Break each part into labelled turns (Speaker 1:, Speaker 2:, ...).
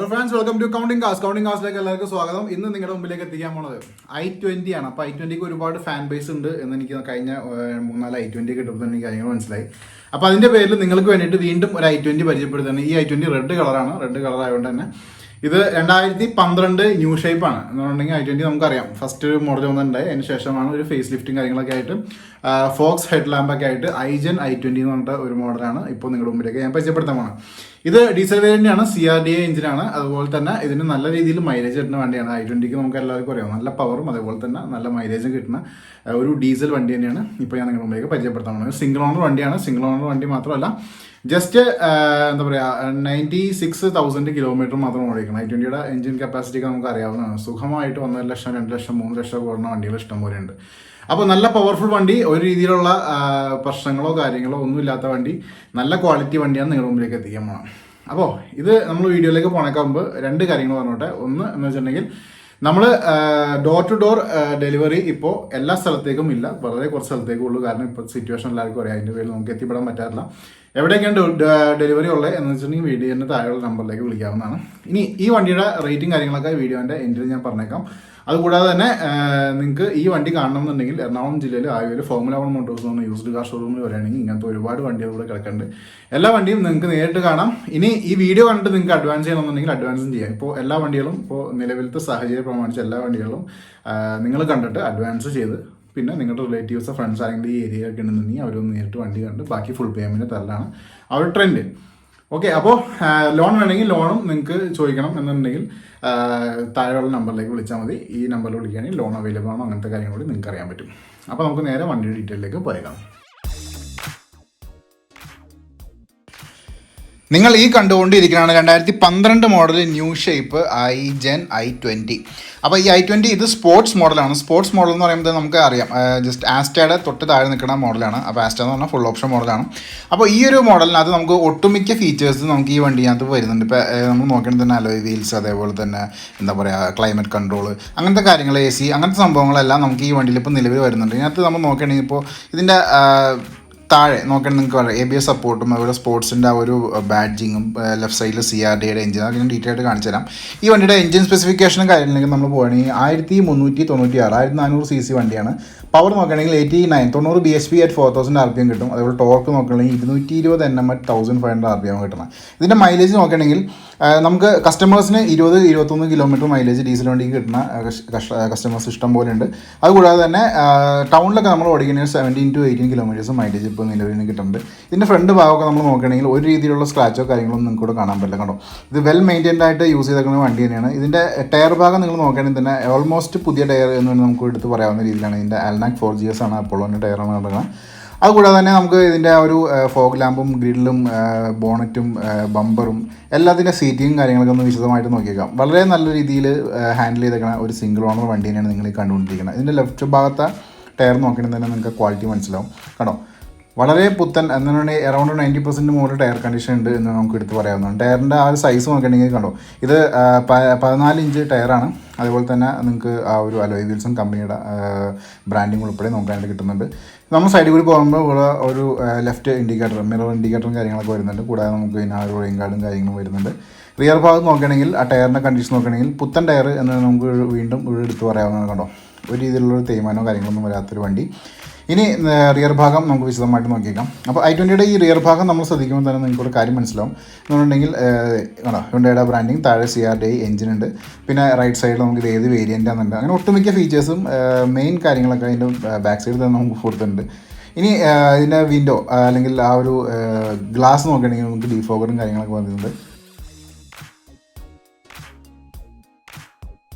Speaker 1: Hello friends, welcome to Counting Cars. Counting Carsലേക്ക് എല്ലാവർക്കും സ്വാഗതം. ഇന്ന് നിങ്ങളുടെ മുമ്പിലേക്ക് എത്തിക്കാൻ പോണത് i20 ആണ്. അപ്പോൾ i20ക്ക് ഒരുപാട് ഫാൻ ബേസ് ഉണ്ട് എന്ന് എനിക്ക് കഴിഞ്ഞ 3-4 i20 കിട്ടുമ്പോൾ തന്നെ എനിക്ക് കാര്യങ്ങൾ മനസ്സിലായി. അപ്പോൾ അതിന്റെ പേരിൽ നിങ്ങൾക്ക് വേണ്ടിയിട്ട് വീണ്ടും ഒരു i20 പരിചയപ്പെടുത്തുന്നത്. ഈ i20 റെഡ് കളറാണ്. റെഡ് കളർ ആയതുകൊണ്ട് തന്നെ ഇത് 2012 ന്യൂ ഷേപ്പ് ആണ് എന്നുണ്ടെങ്കിൽ i20 നമുക്കറിയാം ഫസ്റ്റ് മോഡൽ വന്നിട്ടുണ്ടായി. അതിന് ശേഷമാണ് ഒരു ഫേസ് ലിഫ്റ്റിംഗ് കാര്യങ്ങളൊക്കെ ആയിട്ട് ഫോക്സ് ഹെഡ് ലാമ്പൊക്കെ ആയിട്ട് i20 എന്ന് പറഞ്ഞിട്ട് ഒരു മോഡലാണ് ഇപ്പോൾ നിങ്ങളുടെ മുമ്പിലേക്ക് ഞാൻ പരിചയപ്പെടുത്താൻ പോകണം. ഇത് ഡീസൽ വേരിയന്റ് ആണ്, CRDA എഞ്ചിനാണ്. അതുപോലെ തന്നെ ഇതിന് നല്ല രീതിയിൽ മൈലേജ് കിട്ടുന്ന വണ്ടിയാണ്. i20ക്ക് നമുക്ക് എല്ലാവർക്കും അറിയാം നല്ല പവറും അതുപോലെ തന്നെ നല്ല മൈലേജും കിട്ടുന്ന ഒരു ഡീസൽ വണ്ടി തന്നെയാണ് ഇപ്പോൾ ഞാൻ നിങ്ങളുടെ മുമ്പിലേക്ക് പരിചയപ്പെടുത്താൻ പോകുന്നത്. സിംഗിൾ ഓണർ വണ്ടിയാണ്. സിംഗിൾ ഓണർ വണ്ടി മാത്രമല്ല ജസ്റ്റ് എന്താ പറയുക 96,000 കിലോമീറ്റർ മാത്രം ഓടിക്കണം. i20യുടെ എഞ്ചിൻ കപ്പാസിറ്റിക്ക് നമുക്ക് അറിയാവുന്നതാണ്. സുഖമായിട്ട് 1 ലക്ഷം 2 ലക്ഷം 3 ലക്ഷം ഓടുന്ന വണ്ടികൾ ഇഷ്ടം പോലെ ഉണ്ട്. അപ്പോൾ നല്ല പവർഫുൾ വണ്ടി, ഒരു രീതിയിലുള്ള പ്രശ്നങ്ങളോ കാര്യങ്ങളോ ഒന്നുമില്ലാത്ത വണ്ടി, നല്ല ക്വാളിറ്റി വണ്ടിയാണ് നിങ്ങളുടെ മുമ്പിലേക്ക് എത്തിക്കാൻ പോകണം. അപ്പോൾ ഇത് നമ്മൾ വീഡിയോയിലേക്ക് പോണേക്കാൻ മുമ്പ് 2 കാര്യങ്ങൾ പറഞ്ഞോട്ടെ. ഒന്ന് എന്ന് വെച്ചിട്ടുണ്ടെങ്കിൽ നമ്മൾ ഡോർ ടു ഡോർ ഡെലിവറി ഇപ്പോൾ എല്ലാ സ്ഥലത്തേക്കും ഇല്ല, വളരെ കുറച്ച് സ്ഥലത്തേക്കും ഉള്ളൂ. കാരണം ഇപ്പോൾ സിറ്റുവേഷൻ എല്ലാവർക്കും അറിയാം, അതിൻ്റെ പേരിൽ നമുക്ക് എത്തിപ്പെടാൻ പറ്റാറില്ല. എവിടെയൊക്കെയാണ് ഡെലിവറി ഉള്ളത് എന്ന് വെച്ചിട്ടുണ്ടെങ്കിൽ വീഡിയോൻ്റെ താഴെയുള്ള നമ്പറിലേക്ക് വിളിക്കാവുന്നതാണ്. ഇനി ഈ വണ്ടിയുടെ റേറ്റിംഗ് കാര്യങ്ങളൊക്കെ വീഡിയോൻ്റെ എൻഡിൽ ഞാൻ പറഞ്ഞേക്കാം. അതുകൂടാതെ തന്നെ നിങ്ങൾക്ക് ഈ വണ്ടി കാണണമെന്നുണ്ടെങ്കിൽ എറണാകുളം ജില്ലയിൽ ആയുവയിൽ ഫോർമുല 1 മോട്ടോഴ്സ് എന്ന യൂസ്ഡ് കാർ ഷോറൂമിൽ വരികയാണെങ്കിൽ ഇങ്ങനത്തെ ഒരുപാട് വണ്ടികൾ ഇവിടെ കിടക്കുന്നുണ്ട്. എല്ലാ വണ്ടിയും നിങ്ങൾക്ക് നേരിട്ട് കാണാം. ഇനി ഈ വീഡിയോ കണ്ടിട്ട് നിങ്ങൾക്ക് അഡ്വാൻസ് ചെയ്യണമെന്നുണ്ടെങ്കിൽ അഡ്വാൻസും ചെയ്യാം. ഇപ്പോൾ എല്ലാ വണ്ടികളും ഇപ്പോൾ നിലവിലത്തെ സാഹചര്യം പ്രമാണിച്ച് എല്ലാ വണ്ടികളും നിങ്ങൾ കണ്ടിട്ട് അഡ്വാൻസ് ചെയ്ത് പിന്നെ നിങ്ങളുടെ റിലേറ്റീവ്സോ ഫ്രണ്ട്സ് ആരെങ്കിലും ഈ ഏരിയയൊക്കെ ഉണ്ടെന്നുണ്ടെങ്കിൽ അവരൊന്ന് നേരിട്ട് വണ്ടി കണ്ട് ബാക്കി ഫുൾ പേയ്മെൻറ്റ് തരലാണ് ആ ഒരു ട്രെൻഡ്. ഓക്കെ, അപ്പോൾ ലോൺ വേണമെങ്കിൽ ലോണും നിങ്ങൾക്ക് ചോദിക്കണം എന്നുണ്ടെങ്കിൽ താഴെയുള്ള നമ്പറിലേക്ക് വിളിച്ചാൽ മതി. ഈ നമ്പറിൽ വിളിക്കുകയാണെങ്കിൽ ലോൺ അവൈലബിൾ ആണോ അങ്ങനത്തെ കാര്യങ്ങൾ കൂടി നിങ്ങൾക്ക് അറിയാൻ പറ്റും. അപ്പോൾ നമുക്ക് നേരെ വണ്ടിയുടെ ഡീറ്റെയിലേക്ക് പോയേക്കാം. നിങ്ങൾ ഈ കണ്ടുകൊണ്ടിരിക്കുന്നതാണ് 2012 മോഡൽ ന്യൂ ഷേപ്പ് i20. അപ്പോൾ ഈ i20 ഇത് സ്പോർട്സ് മോഡലാണ്. സ്പോർട്സ് മോഡൽ എന്ന് പറയുമ്പോൾ നമുക്ക് അറിയാം ജസ്റ്റ് ആസ്റ്റയുടെ തൊട്ട് താഴെ നിൽക്കുന്ന മോഡലാണ്. അപ്പോൾ ആസ്റ്റ എന്ന് പറഞ്ഞാൽ ഫുൾ ഓപ്ഷൻ മോഡലാണ്. അപ്പോൾ ഈ ഒരു മോഡലിനകത്ത് നമുക്ക് ഒട്ടുമിക്ക ഫീച്ചേഴ്സ് നമുക്ക് ഈ വണ്ടിക്കകത്ത് വരുന്നുണ്ട്. ഇപ്പോൾ നമ്മൾ നോക്കേണ്ടത് തന്നെ അലോയ് വീൽസ്, അതേപോലെ തന്നെ എന്താ പറയുക ക്ലൈമറ്റ് കൺട്രോൾ, അങ്ങനത്തെ കാര്യങ്ങൾ, AC, അങ്ങനത്തെ സംഭവങ്ങളെല്ലാം നമുക്ക് ഈ വണ്ടിയിൽ ഇപ്പോൾ നിലവിൽ വരുന്നുണ്ട്. ഇതിനകത്ത് നമ്മൾ നോക്കുകയാണെങ്കിൽ ഇപ്പോൾ ഇതിൻ്റെ താഴെ നോക്കണം നിങ്ങൾക്ക് പറയാം ABS സപ്പോർട്ടും അതുപോലെ സ്പോർട്സിൻ്റെ ആ ഒരു ബാഡ്ജിങ്ങും ലെഫ്റ്റ് സൈഡിൽ CRDയുടെ എഞ്ചിൻ അതൊക്കെ ഞാൻ ഡീറ്റെയിൽ ആയിട്ട് കാണിച്ചു തരാം. ഈ വണ്ടിയുടെ എഞ്ചിൻ സ്പെസിഫിക്കേഷനും കാര്യങ്ങളിലേക്ക് നമ്മൾ പോകുകയാണെങ്കിൽ 1396 1400 cc വണ്ടിയാണ്. പവർ നോക്കുകയാണെങ്കിൽ 89 90 bhp at 4000 RPM കിട്ടും. അതുപോലെ ടോർക്ക് നോക്കുകയാണെങ്കിൽ 220 Nm at 1500 RPM കിട്ടണം. ഇതിൻ്റെ മൈലേജ് നോക്കുകയാണെങ്കിൽ നമുക്ക് കസ്റ്റമേഴ്സിന് 20-21 കിലോമീറ്റർ മൈലേജ് ഡീസൽ വണ്ടിക്ക് കിട്ടുന്ന കസ്റ്റമേഴ്സ് ഇഷ്ടം പോലെ ഉണ്ട്. അതുകൂടാതെ തന്നെ ടൗണിലൊക്കെ നമ്മൾ ഓടിക്കുന്ന 17-18 കിലോമീറ്റേഴ്സ് മൈലേജ് ഇപ്പോൾ നിലവിൽ കിട്ടുന്നുണ്ട്. ഇതിൻ്റെ ഫ്രണ്ട് ഭാഗമൊക്കെ നമ്മൾ നോക്കുകയാണെങ്കിൽ ഒരു രീതിയിലുള്ള സ്ക്രാച്ചോ കാര്യങ്ങളൊന്നും നിങ്ങൾക്ക് ഇവിടെ കാണാൻ പറ്റില്ല. കണ്ടോ, ഇത് വെൽ മെയിൻറ്റൈൻഡ് ആയിട്ട് യൂസ് ചെയ്തേക്കുന്ന വണ്ടി തന്നെയാണ്. ഇതിൻ്റെ ടയർ ഭാഗം നിങ്ങൾ നോക്കുകയാണെങ്കിൽ തന്നെ ഓൾമോസ്റ്റ് പുതിയ ടയർ എന്ന് നമുക്ക് എടുത്ത് പറയാവുന്ന രീതിയിലാണ്. ഇതിൻ്റെ ആൽനാക് 4GS ആണ്, അപ്പോളോൻ്റെ ടയറാണ് നടക്കുന്നത്. അതുകൂടാതെ തന്നെ നമുക്ക് ഇതിൻ്റെ ഒരു ഫോഗ് ലാമ്പും ഗ്രില്ലും ബോണറ്റും ബമ്പറും എല്ലാത്തിൻ്റെ സീറ്റിങ്ങും കാര്യങ്ങളൊക്കെ ഒന്ന് വിശദമായിട്ട് നോക്കിയേക്കാം. വളരെ നല്ല രീതിയിൽ ഹാൻഡിൽ ചെയ്തേക്കുന്ന ഒരു സിംഗിൾ ഓണർ വണ്ടി തന്നെയാണ് നിങ്ങൾ ഈ കണ്ടുകൊണ്ടിരിക്കുന്നത്. ഇതിൻ്റെ ലെഫ്റ്റ് ഭാഗത്തെ ടയർ നോക്കുകയാണെങ്കിൽ തന്നെ നിങ്ങൾക്ക് ക്വാളിറ്റി മനസ്സിലാവും. കണ്ടോ, വളരെ പുത്തൻ എന്നാണ്, അറൗണ്ട് 90% മുകളിൽ ടയർ കണ്ടീഷൻ ഉണ്ട് എന്ന് നമുക്ക് എടുത്ത് പറയാവുന്നതാണ്. ടയറിൻ്റെ ആ ഒരു സൈസ് നോക്കുകയാണെങ്കിൽ കണ്ടോ, ഇത് 14 ഇഞ്ച് ടയറാണ്. അതുപോലെ തന്നെ നിങ്ങൾക്ക് ആ ഒരു അലോയ് വീൽസും കമ്പനിയുടെ ബ്രാൻഡിങ് ഉൾപ്പെടെ നോക്കാനായിട്ട് കിട്ടുന്നുണ്ട്. നമ്മൾ സൈഡിൽ കൂടി പോകുമ്പോൾ ഇവിടെ ഒരു ലെഫ്റ്റ് ഇൻഡിക്കേറ്റർ, മിറർ ഇൻഡിക്കേറ്ററും കാര്യങ്ങളൊക്കെ വരുന്നുണ്ട്. കൂടാതെ നമുക്ക് പിന്നെ ആ ഒരു റെയിൻ ഗാർഡും കാര്യങ്ങളും വരുന്നുണ്ട്. റിയർ ഭാഗം നോക്കുകയാണെങ്കിൽ ആ ടയറിൻ്റെ കണ്ടീഷൻ നോക്കുകയാണെങ്കിൽ പുത്തൻ ടയർ എന്ന് നമുക്ക് വീണ്ടും ഇവിടെ എടുത്ത് പറയാവുന്നതാണ്. കണ്ടോ, ഒരു രീതിയിലുള്ളൊരു തേയ്മാനോ കാര്യങ്ങളൊന്നും വരാത്തൊരു വണ്ടി. ഇനി റിയർ ഭാഗം നമുക്ക് വിശദമായിട്ട് നോക്കിയേക്കാം. അപ്പോൾ i20യുടെ ഈ റിയർ ഭാഗം നമ്മൾ ശ്രദ്ധിക്കുമ്പോൾ തന്നെ നിങ്ങൾക്കൊരു കാര്യം മനസ്സിലാവും. എന്നുണ്ടെങ്കിൽ ഹ്യുണ്ടായുടെ ബ്രാൻഡിങ്, താഴെ CRDA എഞ്ചിനുണ്ട്. പിന്നെ റൈറ്റ് സൈഡിൽ നമുക്ക് ഇത് ഏത് വേരിയൻ്റാണെന്നുണ്ട്. അങ്ങനെ ഒട്ടുമിക്ക ഫീച്ചേഴ്സും മെയിൻ കാര്യങ്ങളൊക്കെ അതിൻ്റെ ബാക്ക് സൈഡിൽ തന്നെ നമുക്ക് കൊടുത്തിട്ടുണ്ട്. ഇനി ഇതിൻ്റെ വിൻഡോ അല്ലെങ്കിൽ ആ ഒരു ഗ്ലാസ് നോക്കുകയാണെങ്കിൽ നമുക്ക് ഡീഫോഗറും കാര്യങ്ങളൊക്കെ വന്നിട്ടുണ്ട്.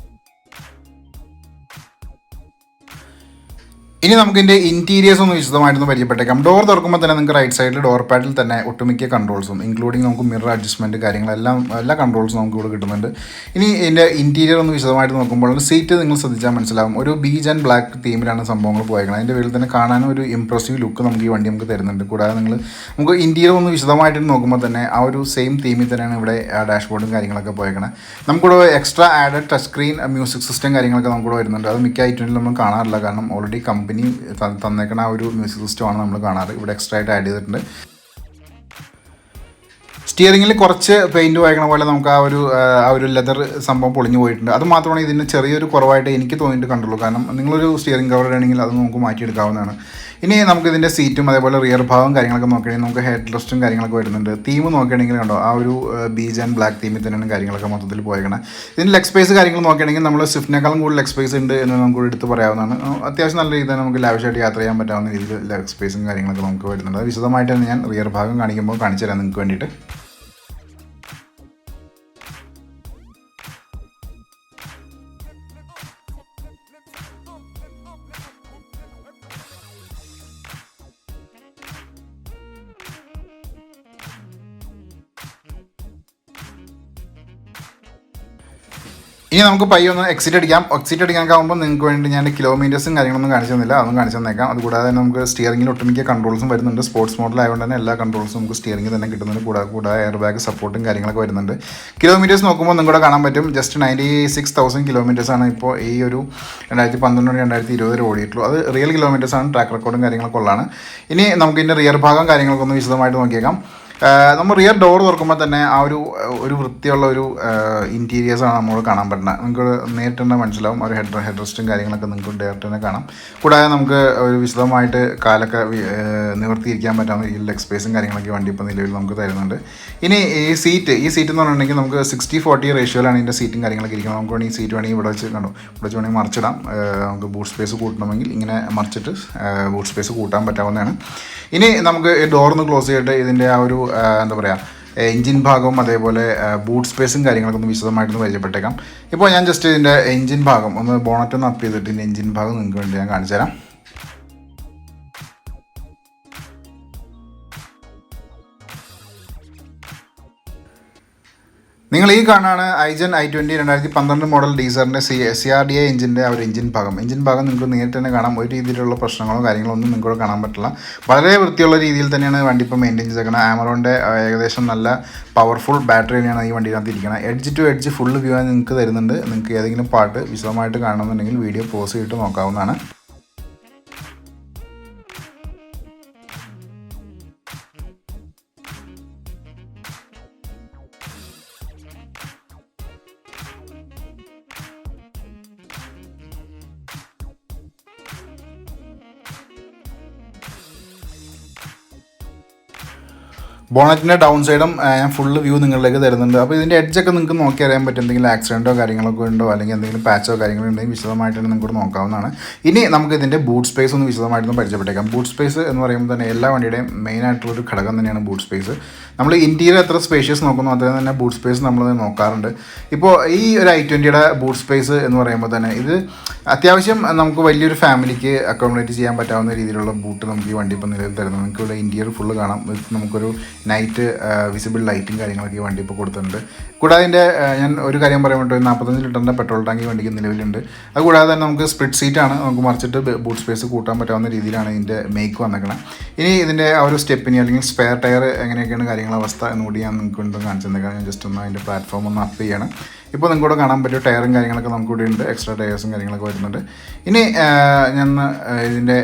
Speaker 1: ഇനി നമുക്ക് ഇതിൻ്റെ ഇൻറ്റീരിയേഴ്സ് ഒന്ന് വിശദമായിട്ടൊന്ന് പരിചയപ്പെട്ടേക്കാം. ഡോർ തുറക്കുമ്പോൾ തന്നെ നിങ്ങൾക്ക് റൈറ്റ് സൈഡിൽ ഡോർ പാഡിൽ തന്നെ ഒട്ടുമിക്ക കൺട്രോൾസും ഇൻക്ലൂഡിങ് നമുക്ക് മിറർ അഡ്ജസ്റ്റ്മെൻറ്റ് കാര്യങ്ങളെല്ലാം എല്ലാ കൺട്രോൾസും നമുക്ക് ഇവിടെ കിട്ടുന്നുണ്ട്. ഇനി ഇതിൻ്റെ ഇൻറ്റീരിയർ ഒന്ന് വിശദമായിട്ട് നോക്കുമ്പോൾ സീറ്റ് നിങ്ങൾ ശ്രദ്ധിച്ചാൽ മനസ്സിലാവും. ഒരു ബീജ് ആൻഡ് ബ്ലാക്ക് തീമിലാണ് സംഭവങ്ങൾ പോയേക്കുന്നത്. അതിൻ്റെ പേരിൽ തന്നെ കാണാനും ഒരു ഇംപ്രസീവ് ലുക്ക് നമുക്ക് ഈ വണ്ടി നമുക്ക് തരുന്നുണ്ട്. കൂടാതെ നമുക്ക് ഇൻറ്റീരിയർ ഒന്ന് വിശദമായിട്ട് നോക്കുമ്പോൾ തന്നെ ആ ഒരു സെയിം തീമിൽ തന്നെയാണ് ഇവിടെ ഡാഷ്ബോർഡും കാര്യങ്ങളൊക്കെ പോയേക്കുന്നത്. നമുക്കിവിടെ extra added touch screen music system കാര്യങ്ങളൊക്കെ നമുക്കിവിടെ വരുന്നുണ്ട്. അത് മിക്ക i20 നമ്മൾ കാണാറില്ല. കാരണം ഓൾറെഡി കമ്പനി തന്നേക്കണ ആ ഒരു മ്യൂസിക് സിസ്റ്റമാണ് നമ്മൾ കാണാറ്. ഇവിടെ എക്സ്ട്രാ ആയിട്ട് ആഡ് ചെയ്തിട്ടുണ്ട്. സ്റ്റിയറിംഗിൽ കുറച്ച് പെയിൻറ്റ് വായിക്കണ പോലെ നമുക്ക് ആ ഒരു ലെതർ സംഭവം പൊളിഞ്ഞു പോയിട്ടുണ്ട്. അത് മാത്രമാണ് ഇതിന് ചെറിയൊരു കുറവായിട്ട് എനിക്ക് തോന്നിയിട്ട് കണ്ടുള്ളൂ. കാരണം നിങ്ങളൊരു സ്റ്റിയറിംഗ് കവർ ഇടണമെങ്കിൽ അത് നമുക്ക് മാറ്റിയെടുക്കാവുന്നതാണ്. ഇനി നമുക്ക് ഇതിൻ്റെ സീറ്റും അതേപോലെ റിയർ ഭാഗം കാര്യങ്ങളൊക്കെ നോക്കുകയാണെങ്കിൽ നമുക്ക് ഹെഡ് റെസ്റ്റും കാര്യങ്ങളൊക്കെ വരുന്നുണ്ട്. തീം നോക്കുകയാണെങ്കിൽ കണ്ടോ ആ ഒരു ബീജ് ആൻഡ് ബ്ലാക്ക് തീമിൽ തന്നെയാണ് കാര്യങ്ങളൊക്കെ മൊത്തത്തിൽ പോയേക്കണം. ഇതിൻ്റെ ലെഗ് സ്പേസ് കാര്യങ്ങൾ നോക്കുകയാണെങ്കിൽ നമ്മൾ സ്വിഫ്റ്റിനേക്കാളും കൂടുതൽ ലെഗ് സ്പേസ് ഉണ്ട് എന്ന് നമുക്ക് എടുത്ത് പറയാവുന്നതാണ്. അത്യാവശ്യം നല്ല രീതിയിൽ നമുക്ക് ലാവിഷായിട്ട് യാത്ര ചെയ്യാൻ പറ്റാവുന്ന രീതിയിൽ ലെഗ് സ്പേസും കാര്യങ്ങളൊക്കെ നമുക്ക് വരുന്നുണ്ട്. അത് വിശദമായിട്ട് തന്നെ ഞാൻ റിയർ ഭാഗം കാണിക്കുമ്പോൾ കാണിച്ചു തരാം നിങ്ങൾക്ക് വേണ്ടിയിട്ട്. ഇനി നമുക്ക് പയ്യെ ഒന്ന് എക്സിറ്റ് അടിക്കാനൊക്കെ ആകുമ്പോൾ നിങ്ങൾക്ക് വേണ്ടി ഞാൻ കിലോമീറ്റേഴ്സും കാര്യങ്ങളൊന്നും കാണിച്ചു തന്നില്ല, അതൊന്നും കാണിച്ചു തന്നേക്കാം. അതുകൂടാതെ നമുക്ക് സ്റ്റിയറിംഗിൽ ഒട്ടുമിക്ക കൺട്രോൾസും വരുന്നുണ്ട്. സ്പോർട്സ് മോഡൽ ആയതുകൊണ്ട് തന്നെ എല്ലാ കൺട്രോൾസും നമുക്ക് സ്റ്റിയറിംഗിൽ തന്നെ കിട്ടുന്നുണ്ട്. കൂടാതെ എയർ ബാഗ് സപ്പോർട്ടും കാര്യങ്ങളൊക്കെ വരുന്നുണ്ട്. കിലോമീറ്റേഴ്സ് നോക്കുമ്പോൾ നിങ്ങളുടെ കാണാൻ പറ്റും ജസ്റ്റ് 96,000 കിലോമീറ്റേഴ്സാണ് ഇപ്പോൾ ഈ ഒരു 2019-2020 ഓടിയിട്ടുള്ളൂ. അത് റിയൽ കിലോമീറ്റേഴ്സാണ്. ട്രാക്ക് റെക്കോർഡും കാര്യങ്ങളൊക്കെ ഉള്ളതാണ്. ഇനി നമുക്ക് ഇതിൻ്റെ റിയർ ഭാഗം കാര്യങ്ങളൊക്കെ ഒന്ന് വിശദമായിട്ട് നോക്കിയേക്കാം. നമ്മൾ റിയർ ഡോർ തുറക്കുമ്പോൾ തന്നെ ആ ഒരു വൃത്തിയുള്ള ഒരു ഇൻറ്റീരിയേഴ്സാണ് നമ്മൾ കാണാൻ പറ്റുന്നത്. നിങ്ങൾക്ക് നേരിട്ട് തന്നെ മനസ്സിലാവും. ഒരു ഹെഡ് റെസ്റ്റും കാര്യങ്ങളൊക്കെ നിങ്ങൾക്ക് ഡയറക്റ്റ് തന്നെ കാണാം. കൂടാതെ നമുക്ക് ഒരു വിശദമായിട്ട് കാലൊക്കെ നിവർത്തിയിരിക്കാൻ പറ്റാവുന്ന രീതിയിൽ ലെഗ് സ്പേസും കാര്യങ്ങളൊക്കെ വണ്ടി ഇപ്പോൾ നിലവിൽ നമുക്ക് തരുന്നുണ്ട്. ഇനി ഈ സീറ്റ് എന്ന് പറഞ്ഞിട്ടുണ്ടെങ്കിൽ നമുക്ക് 60-40 റേഷ്യോയിലാണ് ഇതിൻ്റെ സീറ്റും കാര്യങ്ങളൊക്കെ ഇരിക്കുന്നത്. നമുക്ക് വേണമെങ്കിൽ ഈ സീറ്റ് വേണമെങ്കിൽ ഇവിടെ വെച്ച് വേണമെങ്കിൽ മറിച്ചിടാം. നമുക്ക് ബൂട്ട് സ്പേസ് കൂട്ടണമെങ്കിൽ ഇങ്ങനെ മറിച്ചിട്ട് ബൂട്ട് സ്പേസ് കൂട്ടാൻ പറ്റാവുന്നതാണ്. ഇനി നമുക്ക് ഡോറിന്ന് ക്ലോസ് ചെയ്തിട്ട് ഇതിൻ്റെ ആ ഒരു എന്താ പറയുക എൻജിൻ ഭാഗവും അതേപോലെ ബൂട്ട് സ്പേസും കാര്യങ്ങളൊക്കെ ഒന്ന് വിശദമായിട്ടൊന്ന് പരിചയപ്പെട്ടേക്കാം. ഇപ്പോൾ ഞാൻ ജസ്റ്റ് ഇതിൻ്റെ എൻജിൻ ഭാഗം ഒന്ന് ബോണറ്റ് ഒന്ന് അപ്പ് ചെയ്തിട്ട് ഇതിൻ്റെ എൻജിൻ ഭാഗം നിങ്ങൾക്ക് വേണ്ടി ഞാൻ കാണിച്ചു തരാം. നിങ്ങൾ ഈ കാണാണ് ഐജൻ i20 2012 മോഡൽ ഡീസറിൻ്റെ CRDA എഞ്ചിൻ്റെ ആ ഒരു എഞ്ചിൻ ഭാഗം നിങ്ങൾക്ക് നേരിട്ട് തന്നെ കാണാം. ഒരു രീതിയിലുള്ള പ്രശ്നങ്ങളോ കാര്യങ്ങളോ ഒന്നും നിങ്ങൾക്ക് കാണാൻ പറ്റില്ല. വളരെ വൃത്തിയുള്ള രീതിയിൽ തന്നെയാണ് വണ്ടി ഇപ്പോൾ മെയിൻറ്റെയിൻ ചെയ്തേക്കുന്നത്. ആമറോണിൻ്റെ ഏകദേശം നല്ല പവർഫുൾ ബാറ്ററി തന്നെയാണ് ഈ വണ്ടിയിനകത്ത് ഇരിക്കുന്നത്. Edge to edge full view നിങ്ങൾക്ക് തരുന്നുണ്ട്. നിങ്ങൾക്ക് ഏതെങ്കിലും പാട്ട് വിശദമായിട്ട് കാണണമെന്നുണ്ടെങ്കിൽ വീഡിയോ പോസ് ചെയ്തിട്ട് നോക്കാവുന്നതാണ്. ബോണറ്റിൻ്റെ ഡൗൺ സൈഡും ഞാൻ ഫുള്ള് വ്യൂ നിങ്ങളിലേക്ക് തരുന്നുണ്ട്. അപ്പോൾ ഇതിൻ്റെ എഡ്ജൊക്കെ നിങ്ങൾക്ക് നോക്കി അറിയാൻ പറ്റും. എന്തെങ്കിലും ആക്സിഡൻറ്റോ കാര്യങ്ങളൊക്കെ ഉണ്ടോ അല്ലെങ്കിൽ എന്തെങ്കിലും പാച്ചോ കാര്യങ്ങളോ ഉണ്ടെങ്കിൽ വിശദമായിട്ട് നിങ്ങൾക്ക് നോക്കാവുന്നതാണ്. ഇനി നമുക്ക് ഇതിൻ്റെ ബൂട്ട് സ്പേസ് ഒന്ന് വിശദമായിട്ടൊന്ന് പരിചയപ്പെട്ടേക്കാം. ബൂട്ട് സ്പേസ് എന്ന് പറയുമ്പോൾ തന്നെ എല്ലാ വണ്ടിയുടെയും മെയിനായിട്ടുള്ളൊരു ഘടകം തന്നെയാണ് ബൂട്ട് സ്പേസ്. നമ്മൾ ഇൻറ്റീരിയർ എത്ര സ്പേഷ്യസ് നോക്കുന്നു അത്രയും തന്നെ ബൂട്ട് സ്പേസ് നമ്മൾ നോക്കാറുണ്ട്. ഇപ്പോൾ ഈ ഒരു i20യുടെ ബൂട്ട് സ്പേസ് എന്ന് പറയുമ്പോൾ തന്നെ ഇത് അത്യാവശ്യം നമുക്ക് വലിയൊരു ഫാമിലിക്ക് അക്കോമഡേറ്റ് ചെയ്യാൻ പറ്റാവുന്ന രീതിയിലുള്ള ബൂട്ട് നമുക്ക് ഈ വണ്ടി ഇപ്പോൾ നിലവിൽ തരുന്നത്. നിങ്ങൾക്ക് ഇവിടെ ഇൻറ്റീരിയർ ഫുള്ള് കാണാം. നമുക്കൊരു നൈറ്റ് വിസിബിൾ ലൈറ്റും കാര്യങ്ങളൊക്കെ ഈ വണ്ടി ഇപ്പോൾ കൊടുത്തിട്ടുണ്ട്. കൂടാതെ ഇതിൻ്റെ ഞാൻ ഒരു കാര്യം പറയാൻ വേണ്ടി 45 ലിറ്ററിൻ്റെ പെട്രോൾ ടാങ്ക് ഈ വണ്ടിക്ക് നിലവിലുണ്ട്. അതുകൂടാതെ തന്നെ നമുക്ക് സ്പ്ലിറ്റ് സീറ്റാണ്. നമുക്ക് മറിച്ചിട്ട് ബൂട്ട് സ്പേസ് കൂട്ടാൻ പറ്റാവുന്ന രീതിയിലാണ് ഇതിൻ്റെ മേക്ക് വന്നേക്കണം. ഇനി ഇതിൻ്റെ ആ ഒരു സ്റ്റെപ്പിനി അല്ലെങ്കിൽ സ്പെയർ ടയർ എങ്ങനെയൊക്കെയാണ് കാര്യങ്ങളുടെ അവസ്ഥ എന്നുകൂടി ഞാൻ നിങ്ങൾക്ക് കൊണ്ട് കാണിച്ചു തന്നേക്കാം. ഞാൻ ജസ്റ്റ് ഒന്ന് അതിൻ്റെ പ്ലാറ്റ്ഫോം ഒന്ന് അപ്പ് ചെയ്യണം. ഇപ്പോൾ നിങ്ങൾക്കൂടെ കാണാൻ പറ്റിയ ടയറും കാര്യങ്ങളൊക്കെ നമുക്കിവിടെ ഉണ്ട്. എക്സ്ട്രാ ടയേഴ്സും കാര്യങ്ങളൊക്കെ വരുന്നുണ്ട്. ഇനി ഞാൻ ഇതിൻ്റെ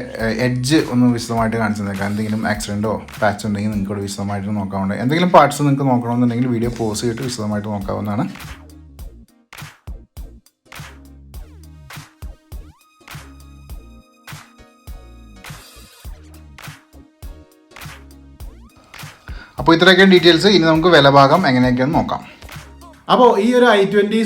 Speaker 1: എഡ്ജ് ഒന്ന് വിശദമായിട്ട് കാണിച്ചു തന്നേക്കാം. എന്തെങ്കിലും ആക്സിഡൻറ്റോ പാച്ച് ഉണ്ടെങ്കിൽ നിങ്ങൾക്കൂടെ വിശദമായിട്ട് നോക്കാവുന്നത്. എന്തെങ്കിലും പാർട്സ് നിങ്ങൾക്ക് നോക്കണമെന്നുണ്ടെങ്കിൽ വീഡിയോ പോസ് ചെയ്തിട്ട് വിശദമായിട്ട് നോക്കാവുന്നതാണ്. അപ്പോൾ ഇത്രയൊക്കെയാണ് ഡീറ്റെയിൽസ്. ഇനി നമുക്ക് വില ഭാഗം എങ്ങനെയൊക്കെയാണെന്ന് നോക്കാം. അപ്പോൾ ഈ ഒരു i20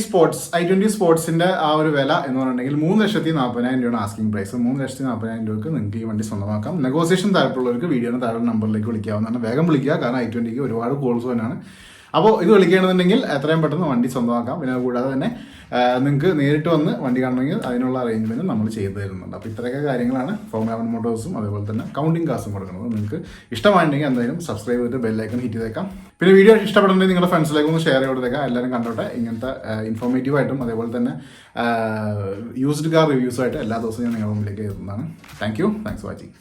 Speaker 1: സ്പോർട്സിൻ്റെ ആ ഒരു വില എന്ന് പറഞ്ഞിട്ടുണ്ടെങ്കിൽ 3,40,000 രൂപയാണ് ആസ്കിംഗ് പ്രൈസ്. 3,40,000 രൂപയ്ക്ക് നിങ്ങൾക്ക് ഈ വണ്ടി സ്വന്തമാക്കാം. നെഗോസിയേഷൻ താല്പര്യമുള്ളവർക്ക് വീഡിയോയുടെ താഴെ നമ്പറിലേക്ക് വിളിക്കാവുന്നതാണ്. വേഗം വിളിക്കുക, കാരണം i20ക്ക് ഒരുപാട് കോൾസ് തന്നെയാണ്. അപ്പോൾ ഇത് വിളിക്കുകയാണെന്നുണ്ടെങ്കിൽ എത്രയും പെട്ടെന്ന് വണ്ടി സ്വന്തമാക്കാം. പിന്നെ കൂടാതെ തന്നെ നിങ്ങൾക്ക് നേരിട്ട് വന്ന് വണ്ടി കാണണമെങ്കിൽ അതിനുള്ള അറേഞ്ച്മെൻറ്റ് നമ്മൾ ചെയ്തു തരുന്നുണ്ട്. അപ്പോൾ ഇത്രയൊക്കെ കാര്യങ്ങളാണ് ഫോർമുല 1 മോട്ടോഴ്സും അതേപോലെ തന്നെ കൗണ്ടിങ് കാസും കൊടുക്കുന്നത്. നിങ്ങൾക്ക് ഇഷ്ടമായിട്ടുണ്ടെങ്കിൽ എന്തായാലും സബ്സ്ക്രൈബ് ചെയ്തിട്ട് ബെല്ലൈക്കൺ ഹിറ്റ് ചെയ്തേക്കാം. പിന്നെ വീഡിയോ ഇഷ്ടപ്പെടുന്നുണ്ടെങ്കിൽ നിങ്ങളുടെ ഫ്രണ്ട്സിലേക്ക് ഒന്ന് ഷെയർ ചെയ്തേക്കാം. എല്ലാവരും കണ്ടോട്ടെ. ഇങ്ങനത്തെ ഇൻഫോർമേറ്റീവായിട്ടും അതേപോലെ തന്നെ യൂസ്ഡ് കാർ റിവ്യൂസുമായിട്ട് എല്ലാ ദിവസവും ഞാൻ നിങ്ങളുടെ മുമ്പിലേക്ക് എത്തുന്നതാണ്. Thanks for watching.